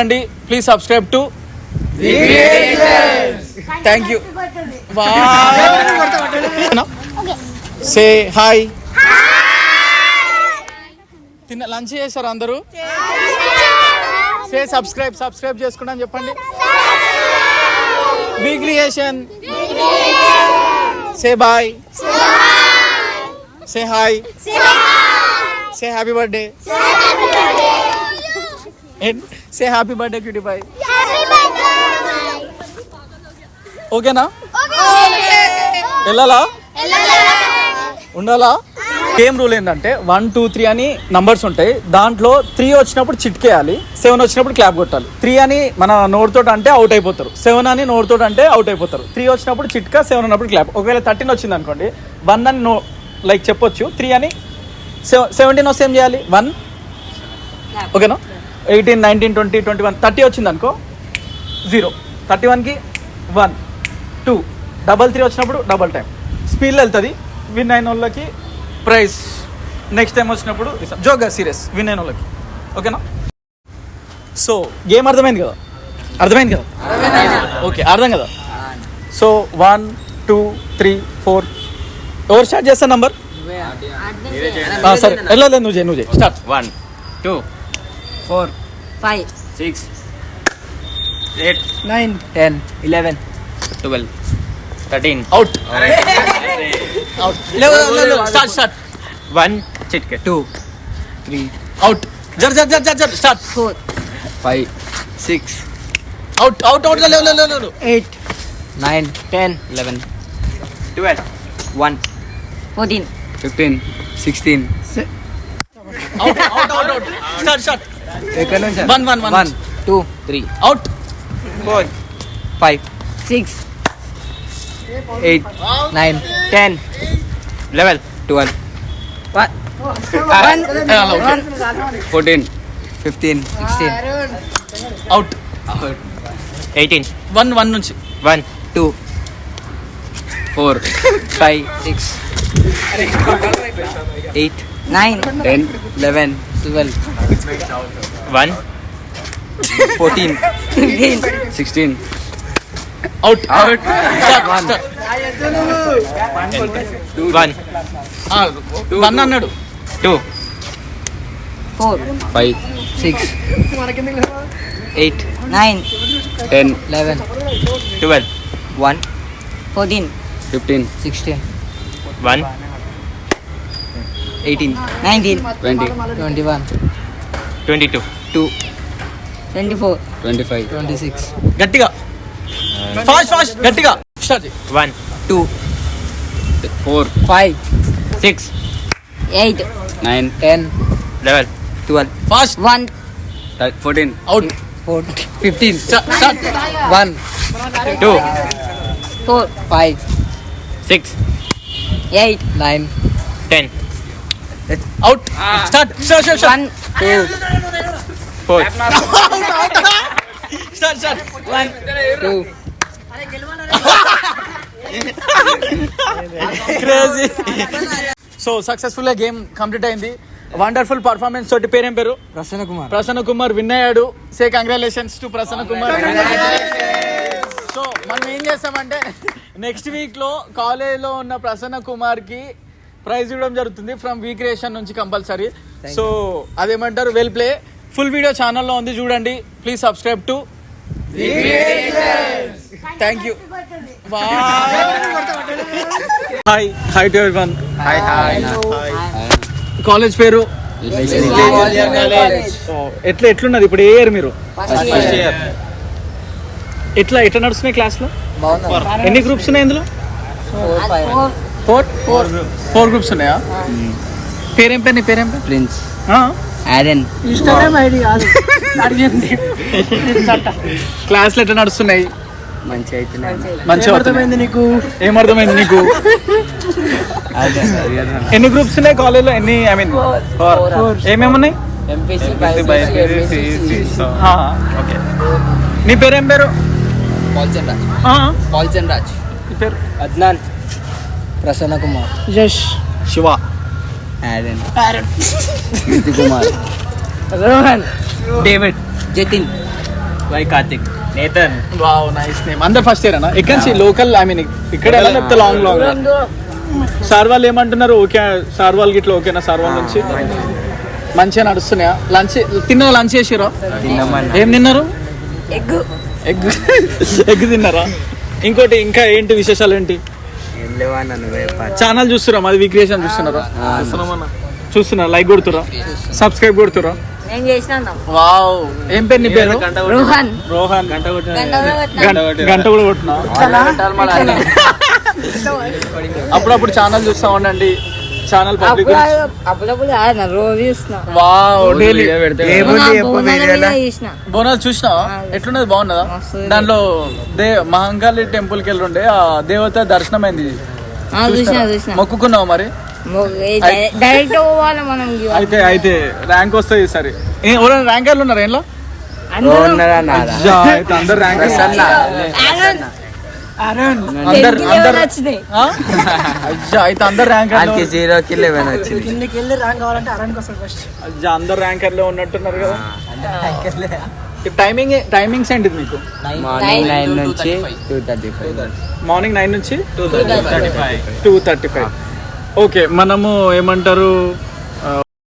చూడండి. Please subscribe to thank you. Say hi. Lunch చేశారు అందరూ? సే సబ్స్క్రైబ్ చేసుకుంటా అని చెప్పండి. B creation. Say bye. Say hi. Say happy birthday. Say happy birthday cutie boy. ఓకేనా? వెళ్ళాలా? ఉండాలా? గేమ్ రూల్ ఏంటంటే 1 2 3 అని నంబర్స్ ఉంటాయి. దాంట్లో 3 వచ్చినప్పుడు చిట్కేయాలి, 7 వచ్చినప్పుడు క్లాప్ కొట్టాలి. 3 అని మన నోటితో అంటే అవుట్ అయిపోతారు, 7 అని నోటితో అంటే అవుట్ అయిపోతారు. 3 వచ్చినప్పుడు చిట్కా, 7 ఉన్నప్పుడు క్లాప్. ఒకవేళ 13 వచ్చింది అనుకోండి, 1 అని లైక్ చెప్పొచ్చు. 3 అని 17 వస్తే ఏం చేయాలి? 1. ఓకేనా? 18 19 20 21 30 వచ్చింది అనుకో 0. 31కి 1 2. 3 వచ్చినప్పుడు డబల్ టైం స్పీడ్లో వెళ్తుంది. విన్ అయిన వాళ్ళకి ప్రైజ్. నెక్స్ట్ టైం వచ్చినప్పుడు జోగా సీరియస్ విన్ అయిన వాళ్ళకి. ఓకేనా? సో గేమ్ అర్థమైంది కదా? ఓకే, అర్థం కదా? సో 1 2 3 4 ఎవరు స్టార్ట్ చేస్తా నంబర్? సరే వెళ్ళలేదు, నువ్వు చేయి స్టార్ట్. 1 2 4 5 6 8 9 10 11 12 13 అవుట్. స్టార్ట్ 1 చిట్కే 2 3 అవుట్. జర్ స్టార్ట్ 4 5 6 అవుట్ 8 9 10 11 12 1 14 15 16 అవుట్. స్టార్ట్ ఎక్కడ నుంచి? 1 2 3 అవుట్. 4 5 6 8 9 10 11 12 14 15 16 అవుట్. 18 1 నుంచి 1 2 4 5 6 8 9 10 11 12 1 14 15 16 అవుట్. 1 అన్నాడు. 2 4 5 6 8 9 10 11 12 1 14 15 16 1 18 19 20 21 22 2 24 25 26 గట్టిగా ఫాస్ట్ గట్టిగా start. 1 2 4 5 6 8 9 10 11 12 fast. 1 14 out. 15 start 1 2 4 5 6 8 9 10 out. Start 1 2 4 start 1 2 crazy. So successful గా గేమ్ కంప్లీట్ అయింది. వండర్ఫుల్ పర్ఫార్మెన్స్ తోటి. పేరేం పేరు? ప్రసన్న కుమార్ విన్ అయ్యాడు. Say congratulations to Prasanna Kumar. So మనం ఏం చేస్తామంటే నెక్స్ట్ వీక్ లో కాలేజ్ లో ఉన్న ప్రసన్న కుమార్ కి ప్రైజ్ ఇవ్వడం జరుగుతుంది ఫ్రమ్ వి క్రియేషన్ నుంచి కంపల్సరీ. సో అదేమంటారు, వెల్ ప్లే. ఫుల్ వీడియో ఛానల్లో ఉంది, చూడండి. Please subscribe to thank you. Hi to everyone. College పేరు ఎట్లున్నది ఇప్పుడు? ఏ ఇయర్ మీరు? ఎట్లా నడుస్తున్నాయి క్లాస్ లో? ఎన్ని గ్రూప్స్ ఉన్నాయి ఇందులో? 4 గ్రూప్స్ ఉన్నాయా? పేరేం పేరు? నీ పేరేం పేరు? Prince Aden. ఇన్స్టాగ్రామ్ ఐడి కాదు. క్లాస్ లో ఎట్లా నడుస్తున్నాయి? మంచిగా అర్థమైంది నీకు? ఏమర్థమైంది నీకు? ఎన్ని గ్రూప్స్ ఉన్నాయి కాలేజ్ లో? ఎన్ని? ఐ మీన్ ఏమేమి ఉన్నాయి? ఓకే. నీ పేరేం పేరు? పాల్చన్ రాజ్. నీ పేరు? Adnan. Prasanna Kumar. Yash. Shiva. Aden. Kumar. Rohan. David. Jatin. Y Karthik నేతన్ వావ్ నైస్ నేమ్. అందరు ఫస్ట్ ఇయర్ అన్న ఎక్కడి నుంచి లోకల్ ఐ మీన్ ఇక్కడ లేకపోతే లాంగ్ లాంగ్ సార్ వాళ్ళు ఏమంటున్నారు? ఓకే సార్ వాళ్ళకి ఇట్లా ఓకేనా? సార్ వాళ్ళ నుంచి మంచిగా నడుస్తున్నాయా? లంచ్ తిన్నా? లంచ్ చేసిరా? ఏం తిన్నారు? ఎగ్ ఎగ్ ఎగ్ తిన్నారా? ఇంకోటి ఇంకా ఏంటి విశేషాలు ఏంటి? ఛానల్ చూస్తురా? మాది విక్రియేషన్ చూస్తున్నారా? చూస్తున్నా. లైక్ కొడుతురా? సబ్స్క్రైబ్ కొడుతురా? వావ్ ఏం పేరు నీ పేరు? రోహన్. రోహన్ గంట కూడా కొట్టినా. అప్పుడప్పుడు ఛానల్ చూస్తా ఉండండి. ఛానల్ పబ్లిక్ బోనాలు చూసినావా? ఎట్లున్నది? బాగున్నదా? దాంట్లో మహంకాళి టెంపుల్ కి వెళ్ళుండే ఆ దేవత దర్శనం అయింది. మొక్కుకున్నావు మరి? అయితే అయితే ర్యాంక్ వస్తుంది సరే. ఎవరైనా ర్యాంకర్లు ఉన్నారు ఏంలో? అందరు ర్యాంకర్స్. అయితే అందరు ర్యాంకర్లు 0-11 వచ్చింది. అందరు ర్యాంకర్లో ఉన్నట్టున్నారు కదా. టైమింగ్స్ ఏంటిది మీకు? మార్నింగ్ 9 నుంచి 2:35. మార్నింగ్ 9 నుంచి 2:35. ఓకే మనము ఏమంటారు